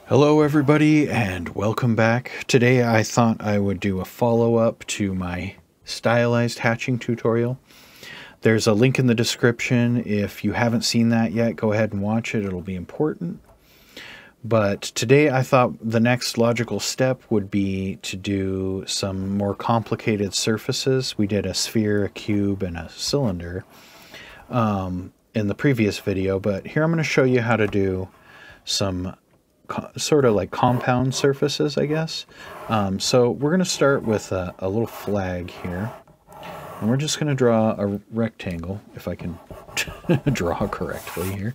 Hello everybody and welcome back. Today I thought I would do a follow-up to my stylized hatching tutorial. There's a link in the description. If you haven't seen that yet, go ahead and watch it. It'll be important. But today I thought the next logical step would be to do some more complicated surfaces. We did a sphere, a cube, and a cylinder in the previous video, but here I'm going to show you how to do some sort of like compound surfaces, I guess. So we're going to start with a little flag here, and we're just going to draw a rectangle, if I can draw correctly here.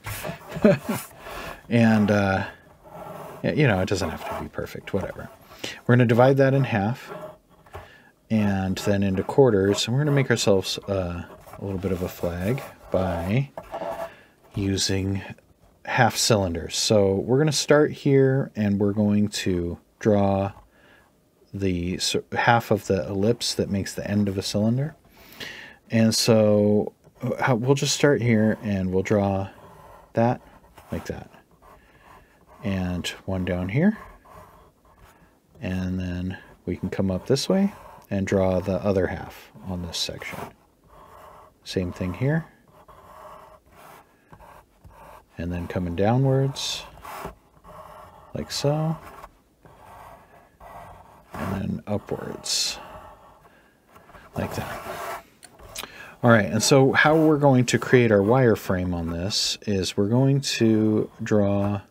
And you know, it doesn't have to be perfect, whatever. We're going to divide that in half and then into quarters, and we're going to make ourselves a little bit of a flag by using half cylinders. So we're going to start here and we're going to draw the half of the ellipse that makes the end of a cylinder. And so we'll just start here and we'll draw that like that. And one down here. And then we can come up this way and draw the other half on this section. Same thing here. And then coming downwards, like so, and then upwards, like that. All right, and so how we're going to create our wireframe on this is we're going to draw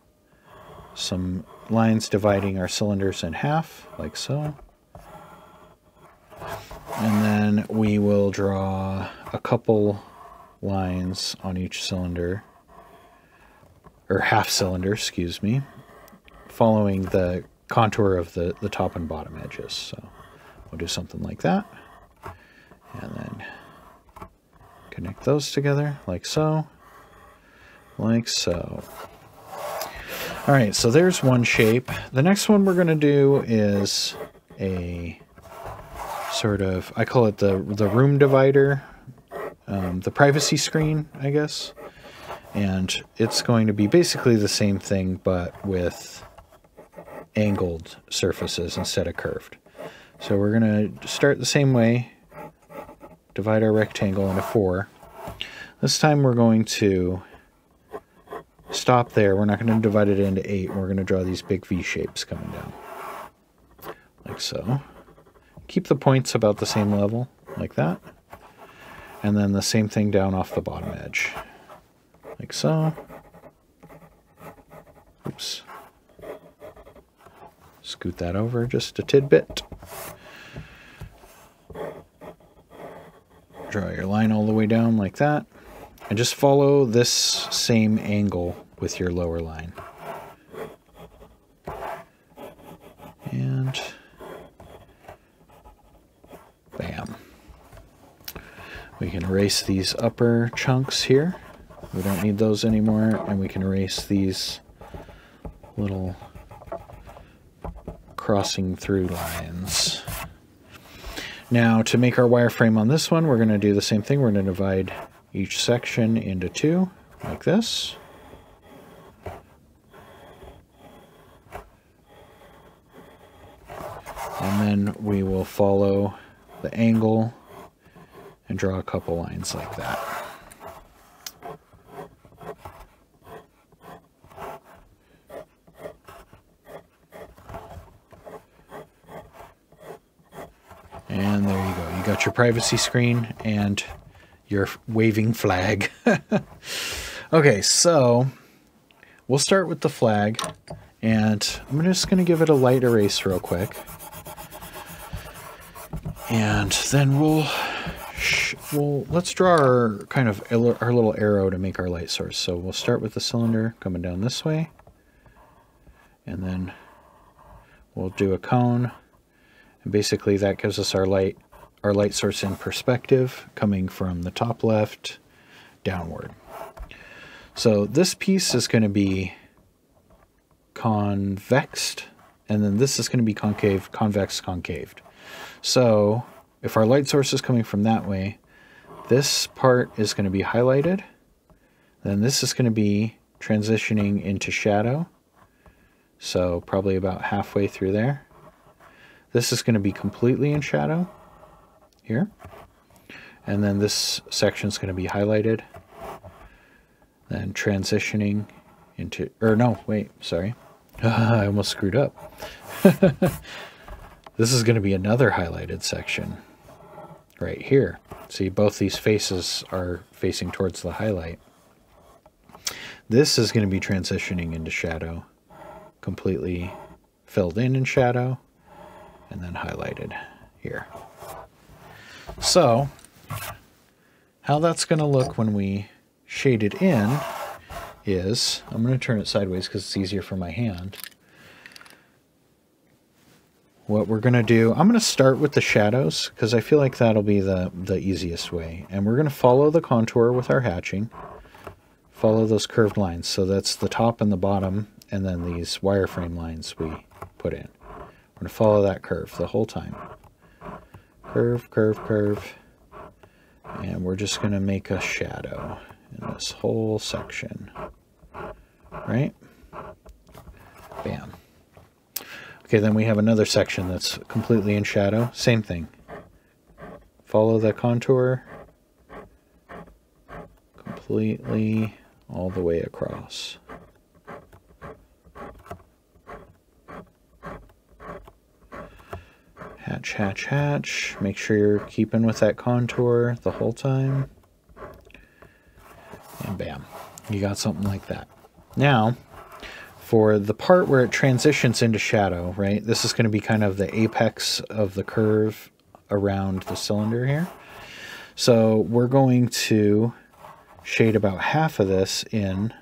some lines dividing our cylinders in half, like so. And then we will draw a couple lines on each cylinder, or half cylinder, excuse me, following the contour of the top and bottom edges. So we'll do something like that. And then connect those together like so, like so. All right, so there's one shape. The next one we're going to do is a sort of, I call it the room divider, the privacy screen, I guess. And it's going to be basically the same thing, but with angled surfaces instead of curved. So we're going to start the same way, divide our rectangle into 4. This time we're going to stop there. We're not going to divide it into 8. We're going to draw these big V shapes coming down, like so. Keep the points about the same level, like that. And then the same thing down off the bottom edge. Like so. Oops. Scoot that over just a tidbit. Draw your line all the way down like that. And just follow this same angle with your lower line. And bam. We can erase these upper chunks here. We don't need those anymore, and we can erase these little crossing through lines. Now, to make our wireframe on this one, we're going to do the same thing. We're going to divide each section into 2, like this. And then we will follow the angle and draw a couple lines like that. And there you go. You got your privacy screen and your waving flag. Okay, so we'll start with the flag, and I'm just going to give it a light erase real quick. And then let's draw our kind of our little arrow to make our light source. So we'll start with the cylinder coming down this way, and then we'll do a cone. And basically that gives us our light source in perspective coming from the top left downward. So this piece is going to be convexed, and then this is going to be concave, convex, concaved. So if our light source is coming from that way, this part is going to be highlighted. Then this is going to be transitioning into shadow. So probably about halfway through there. This is going to be completely in shadow here. And then this section is going to be highlighted. Then transitioning into, or no, wait, sorry. I almost screwed up. This is going to be another highlighted section right here. See, both these faces are facing towards the highlight. This is going to be transitioning into shadow, completely filled in shadow, and then highlighted here. So, how that's going to look when we shade it in is, I'm going to turn it sideways because it's easier for my hand. What we're going to do, I'm going to start with the shadows because I feel like that'll be the easiest way. And we're going to follow the contour with our hatching. Follow those curved lines. So that's the top and the bottom, and then these wireframe lines we put in. We're going to follow that curve the whole time. Curve, curve, curve. And we're just going to make a shadow in this whole section. Right? Bam. Okay, then we have another section that's completely in shadow. Same thing. Follow the contour completely all the way across. Hatch, hatch, hatch. Make sure you're keeping with that contour the whole time. And bam, you got something like that. Now, for the part where it transitions into shadow, right, this is going to be kind of the apex of the curve around the cylinder here. So we're going to shade about half of this in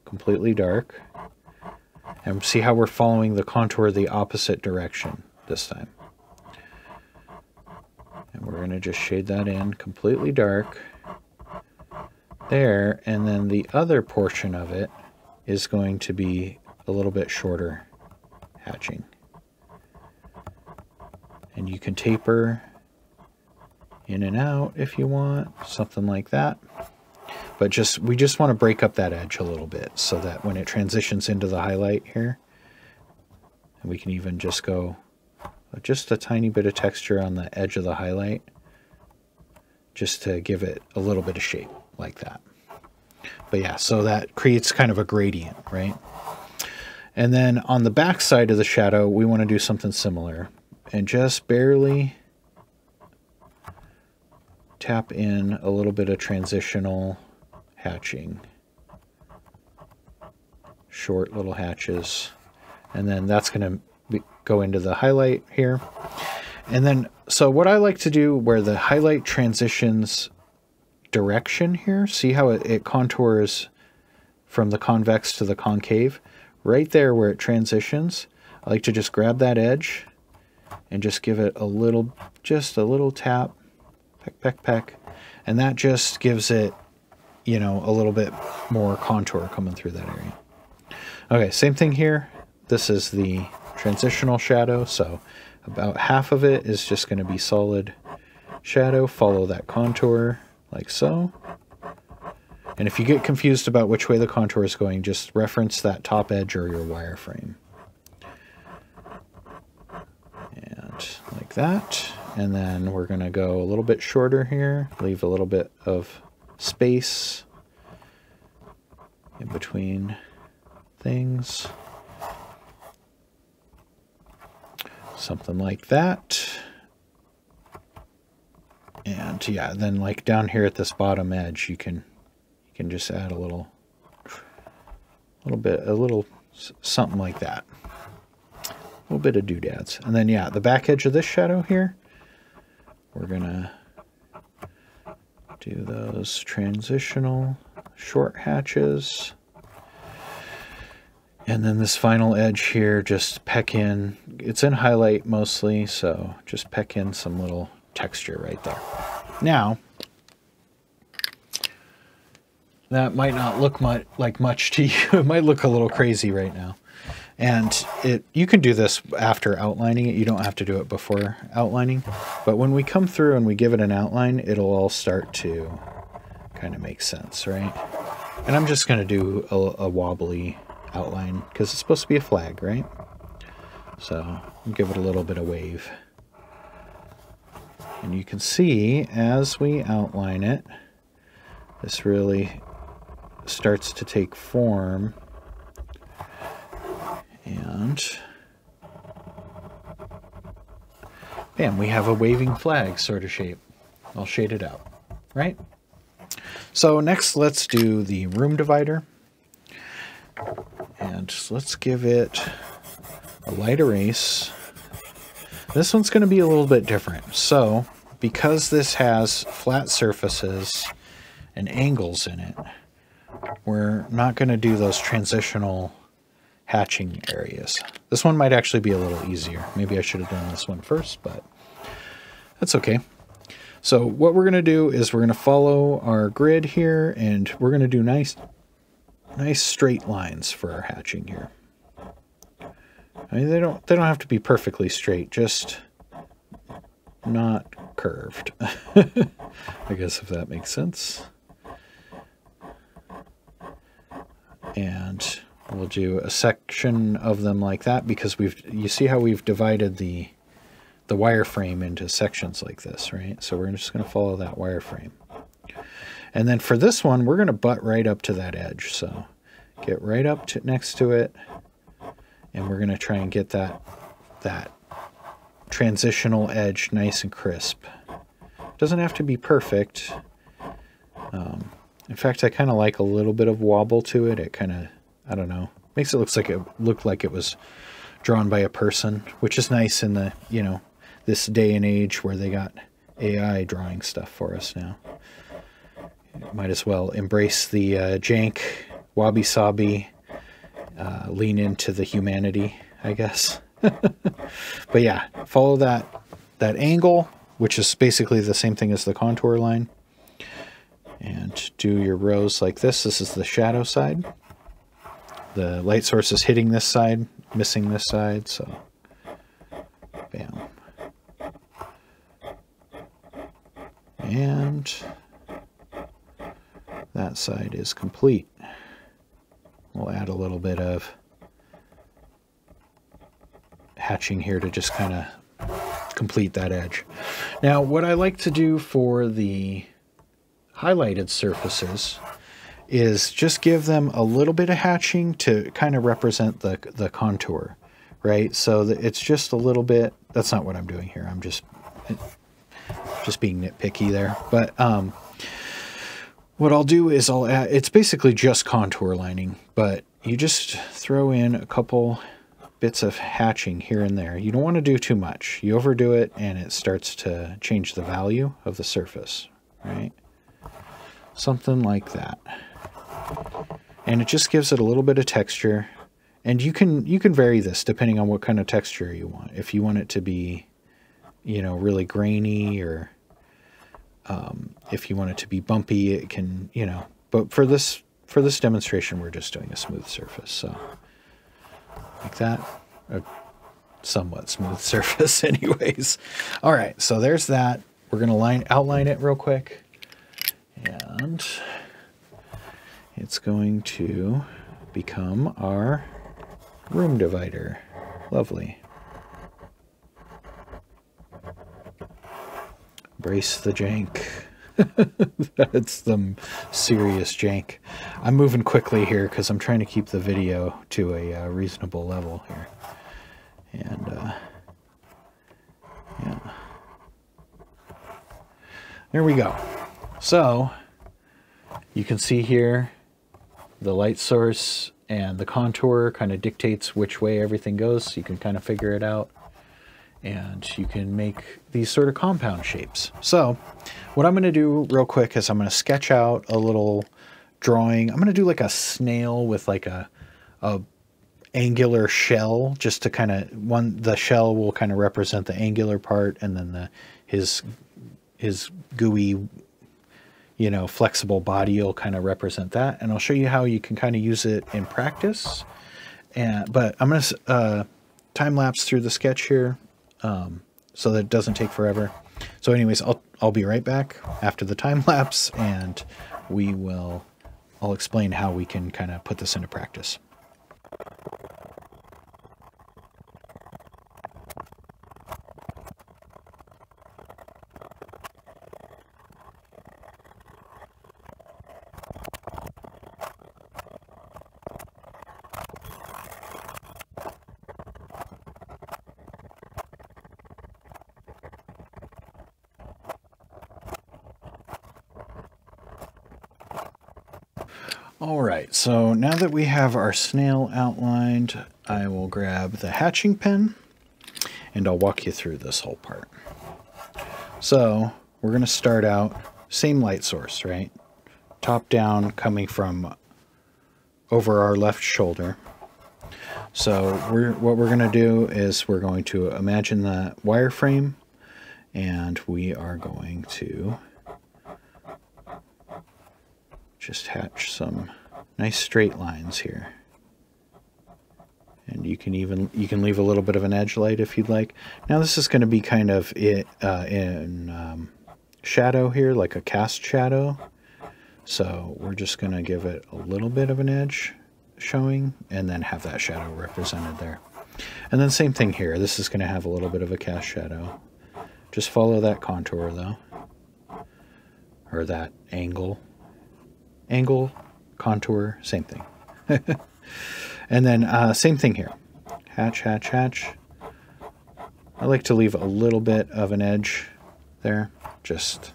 completely dark. And see how we're following the contour the opposite direction this time. And we're going to just shade that in completely dark there, and then the other portion of it is going to be a little bit shorter hatching. And you can taper in and out if you want, something like that. But we just want to break up that edge a little bit so that when it transitions into the highlight here, and we can even just go just a tiny bit of texture on the edge of the highlight, just to give it a little bit of shape like that. But yeah, so that creates kind of a gradient, right? And then on the back side of the shadow, we want to do something similar and just barely tap in a little bit of transitional hatching. Short little hatches. And then that's going to go into the highlight here. And then, so what I like to do where the highlight transitions direction here, see how it contours from the convex to the concave? Right there where it transitions, I like to just grab that edge and just give it a little, just a little tap, peck, peck, peck. And that just gives it, you know, a little bit more contour coming through that area. Okay, same thing here. This is the transitional shadow, so about half of it is just going to be solid shadow. Follow that contour like so. And if you get confused about which way the contour is going, just reference that top edge or your wireframe. And like that. And then we're going to go a little bit shorter here. Leave a little bit of space in between things. Something like that. And yeah, then like down here at this bottom edge, you can just add a little something like that. A little bit of doodads. And then yeah, the back edge of this shadow here, we're gonna do those transitional short hatches. And then this final edge here, just peck in, it's in highlight mostly, so just peck in some little texture right there. Now, that might not look like much to you. It might look a little crazy right now. And you can do this after outlining it. You don't have to do it before outlining. But when we come through and we give it an outline, it'll all start to kind of make sense, right? And I'm just going to do a wobbly outline, because it's supposed to be a flag, right? So I'll give it a little bit of wave. And you can see as we outline it, this really starts to take form. And bam, we have a waving flag sort of shape. I'll shade it out, right? So next, let's do the room divider. And let's give it a light erase. This one's going to be a little bit different. So because this has flat surfaces and angles in it, we're not going to do those transitional hatching areas. This one might actually be a little easier. Maybe I should have done this one first, but that's okay. So what we're going to do is we're going to follow our grid here, and we're going to do nice straight lines for our hatching here. I mean, they don't have to be perfectly straight, just not curved. I guess, if that makes sense. And we'll do a section of them like that, because you see how we've divided the wireframe into sections like this, right? So we're just going to follow that wireframe. And then for this one, we're going to butt right up to that edge. So get right up to next to it, and we're going to try and get that transitional edge nice and crisp. It doesn't have to be perfect. In fact, I kind of like a little bit of wobble to it. It kind of, I don't know, makes it look like it was drawn by a person, which is nice in the, you know, this day and age where they got AI drawing stuff for us now. Might as well embrace the jank, wabi-sabi, lean into the humanity, I guess. But yeah, follow that angle, which is basically the same thing as the contour line. And do your rows like this. This is the shadow side. The light source is hitting this side, missing this side, so bam. And that side is complete. We'll add a little bit of hatching here to just kind of complete that edge. Now, what I like to do for the highlighted surfaces is just give them a little bit of hatching to kind of represent the contour, right? So that it's just a little bit. That's not what I'm doing here. I'm just being nitpicky there. But what I'll do is I'll add, it's basically just contour lining, but you just throw in a couple bits of hatching here and there. You don't want to do too much. You overdo it and it starts to change the value of the surface, right? Something like that. And it just gives it a little bit of texture. And you can vary this depending on what kind of texture you want. If you want it to be, you know, really grainy, or if you want it to be bumpy, it can, you know. But for this demonstration, we're just doing a smooth surface. So like that, a somewhat smooth surface anyways. All right, so there's that. We're going to outline it real quick. And it's going to become our room divider. Lovely. Brace the jank. That's the serious jank. I'm moving quickly here because I'm trying to keep the video to a reasonable level here. And yeah. There we go. So you can see here the light source and the contour kind of dictates which way everything goes. So you can kind of figure it out. And you can make these sort of compound shapes. So what I'm going to do real quick is I'm going to sketch out a little drawing. I'm going to do like a snail with like a angular shell, just to kind of, the shell will kind of represent the angular part, and then his gooey, you know, flexible body will kind of represent that. And I'll show you how you can kind of use it in practice. But I'm going to time lapse through the sketch here. So that it doesn't take forever. So anyways, I'll be right back after the time lapse, and I'll explain how we can kind of put this into practice. All right, so now that we have our snail outlined, I will grab the hatching pen and I'll walk you through this whole part. So we're going to start out, same light source, right? Top down, coming from over our left shoulder. So what we're going to do is we're going to imagine the wireframe, and we are going to just hatch some nice straight lines here. And you can leave a little bit of an edge light if you'd like. Now this is going to be kind of in shadow here, like a cast shadow. So we're just going to give it a little bit of an edge showing and then have that shadow represented there. And then same thing here. This is going to have a little bit of a cast shadow. Just follow that contour though, or that angle. Angle, contour, same thing. And then same thing here. Hatch, hatch, hatch. I like to leave a little bit of an edge there, just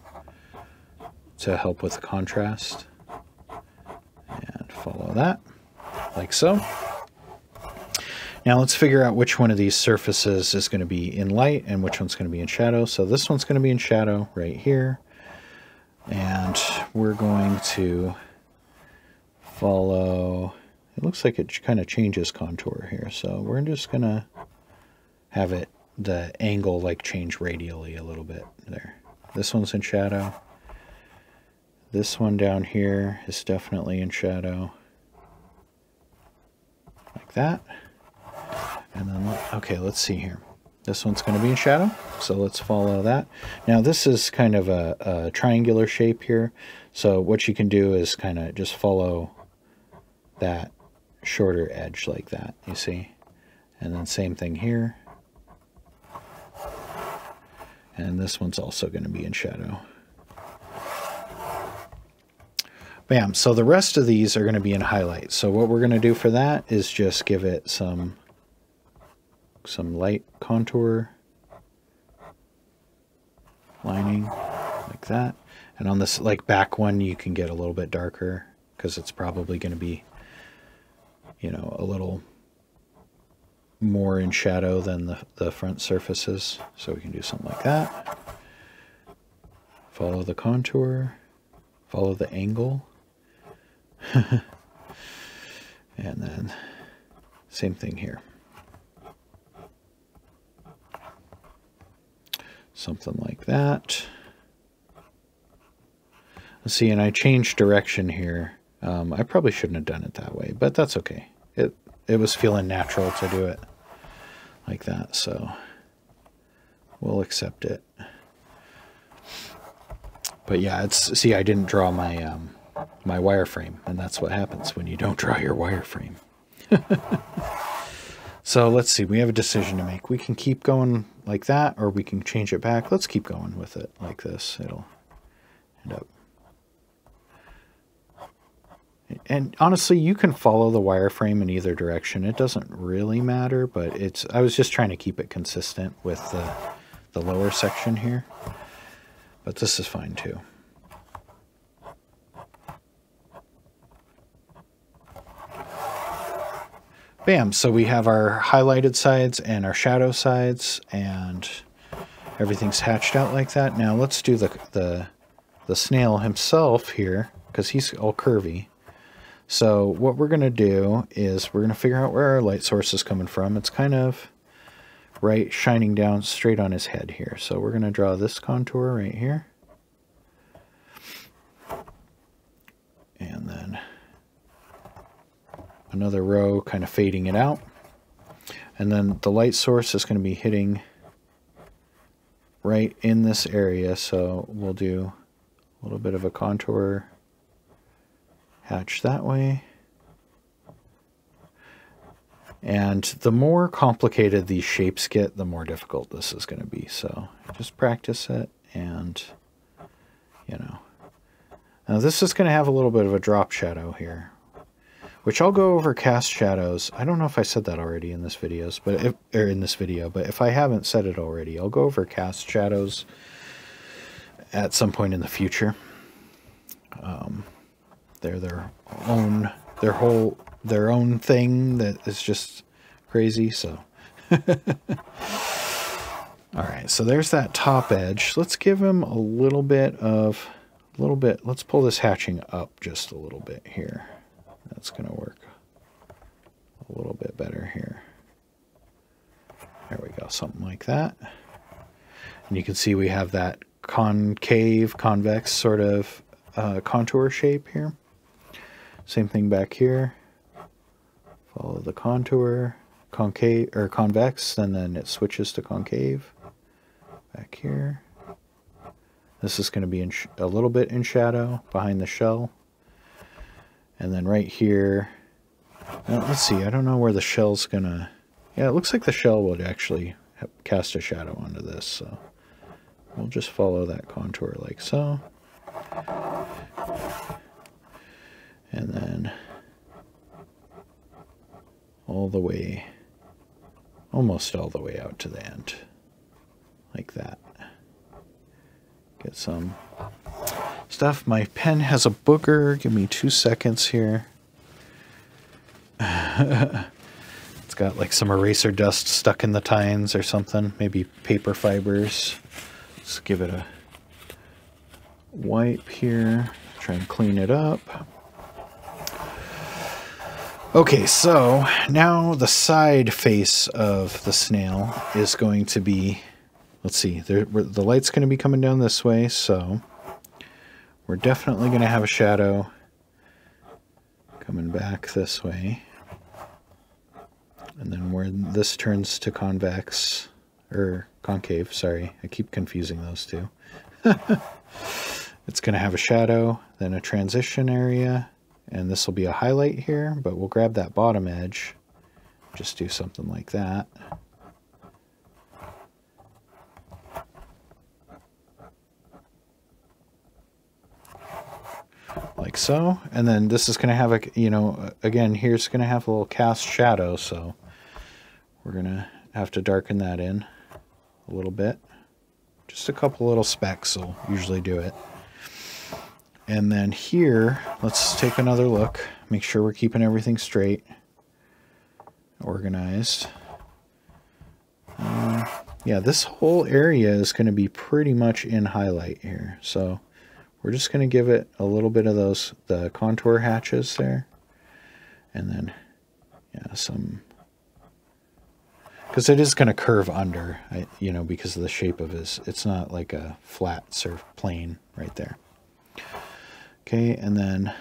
to help with the contrast. And follow that, like so. Now let's figure out which one of these surfaces is going to be in light and which one's going to be in shadow. So this one's going to be in shadow right here. And we're going to follow, it looks like it kind of changes contour here. So we're just going to have it, the angle like change radially a little bit there. This one's in shadow. This one down here is definitely in shadow. Like that. And then, okay, let's see here. This one's going to be in shadow, so let's follow that. Now this is kind of a triangular shape here, so what you can do is kind of just follow that shorter edge like that, you see? And then same thing here. And this one's also going to be in shadow. Bam, so the rest of these are going to be in highlight. So what we're going to do for that is just give it some light contour lining like that. And on this like back one, you can get a little bit darker because it's probably going to be, you know, a little more in shadow than the front surfaces. So we can do something like that. Follow the contour, follow the angle. And then same thing here. Something like that. Let's see, and I changed direction here. I probably shouldn't have done it that way, but that's okay. It was feeling natural to do it like that, so we'll accept it. But yeah, see, I didn't draw my my wireframe, and that's what happens when you don't draw your wireframe. So let's see, we have a decision to make. We can keep going like that, or we can change it back. Let's keep going with it like this. It'll end up. And honestly, you can follow the wireframe in either direction. It doesn't really matter, but I was just trying to keep it consistent with the lower section here. But this is fine too. Bam, so we have our highlighted sides and our shadow sides, and everything's hatched out like that. Now let's do the snail himself here, because he's all curvy. So what we're going to do is we're going to figure out where our light source is coming from. It's kind of right shining down straight on his head here. So we're going to draw this contour right here. And then another row kind of fading it out. And then the light source is going to be hitting right in this area. So we'll do a little bit of a contour hatch that way. And the more complicated these shapes get, the more difficult this is going to be. So just practice it, and you know. Now this is going to have a little bit of a drop shadow here, which I'll go over cast shadows. I don't know if I said that already in this video, but if I haven't said it already, I'll go over cast shadows at some point in the future. They're their own thing that is just crazy. So, all right. So there's that top edge. Let's give him a little bit. Let's pull this hatching up just a little bit here. That's going to work a little bit better here. There we go. Something like that. And you can see we have that concave, convex sort of contour shape here. Same thing back here. Follow the contour, concave or convex, and then it switches to concave. Back here. This is going to be a little bit in shadow behind the shell. And then right here, let's see, I don't know where the shell's going to... Yeah, it looks like the shell would actually cast a shadow onto this, so we'll just follow that contour like so. And then all the way, almost all the way out to the end, like that. Get some stuff. My pen has a booger. Give me 2 seconds here. It's got like some eraser dust stuck in the tines or something. Maybe paper fibers. Let's give it a wipe here. Try and clean it up. Okay, so now the side face of the snail is going to be... Let's see, the light's going to be coming down this way, so we're definitely going to have a shadow coming back this way. And then where this turns to convex, or concave, sorry, I keep confusing those two. It's going to have a shadow, then a transition area, and this will be a highlight here, but we'll grab that bottom edge, just do something like that. Like so, and then this is going to have a, again, here's going to have a little cast shadow, so we're going to have to darken that in a little bit. Just a couple little specks will usually do it. And then here, let's take another look, make sure we're keeping everything straight, organized. Yeah, this whole area is going to be pretty much in highlight here, so we're just going to give it a little bit of the contour hatches there. And then, yeah, some... Because it is going to curve under, because of the shape of his... It's not like a flat surf plane right there. Okay, and then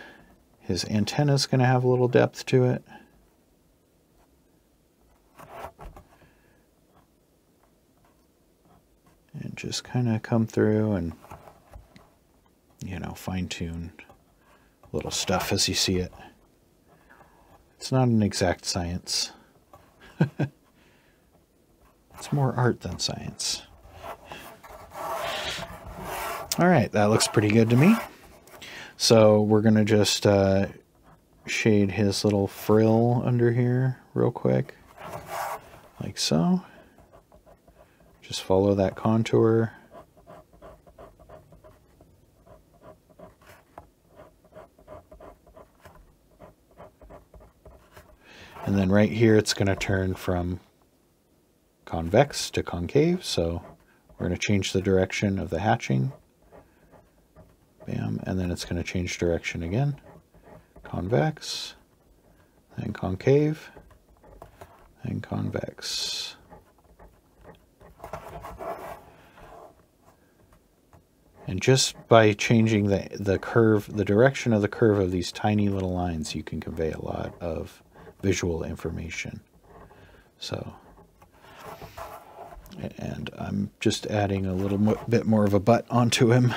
his antenna is going to have a little depth to it. And just kind of come through and... fine-tune little stuff as you see it. It's not an exact science. It's more art than science. All right, that looks pretty good to me. So we're going to just shade his little frill under here real quick, like so. Just follow that contour. And then right here, it's going to turn from convex to concave. So we're going to change the direction of the hatching. Bam. And then it's going to change direction again. Convex, then concave, then convex. And just by changing the curve, the direction of the curve of these tiny little lines, you can convey a lot of visual information. So, and I'm just adding a little bit more of a butt onto him.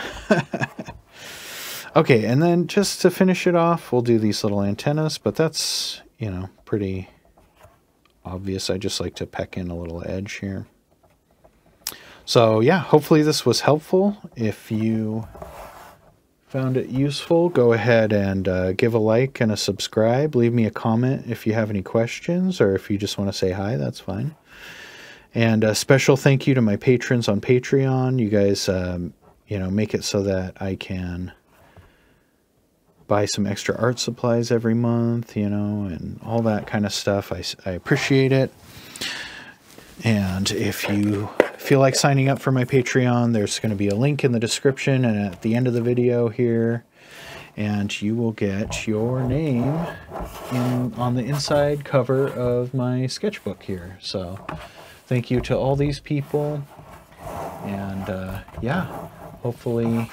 Okay, and then just to finish it off, we'll do these little antennas, but that's, pretty obvious. I just like to peck in a little edge here. So yeah, hopefully this was helpful. If you found it useful, go ahead and give a like and a subscribe. Leave me a comment if you have any questions, or if you just want to say hi, that's fine. And a special thank you to my patrons on Patreon. You guys, make it so that I can buy some extra art supplies every month, you know, and all that kind of stuff. I appreciate it. And if you feel like signing up for my Patreon, there's going to be a link in the description and at the end of the video here. And you will get your name on the inside cover of my sketchbook here. So thank you to all these people. And yeah, hopefully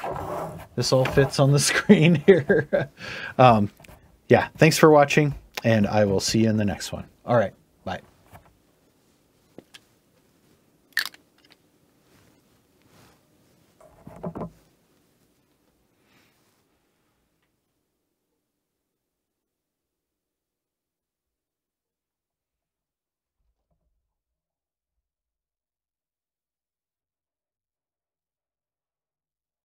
this all fits on the screen here. Yeah, thanks for watching, and I will see you in the next one. All right, bye.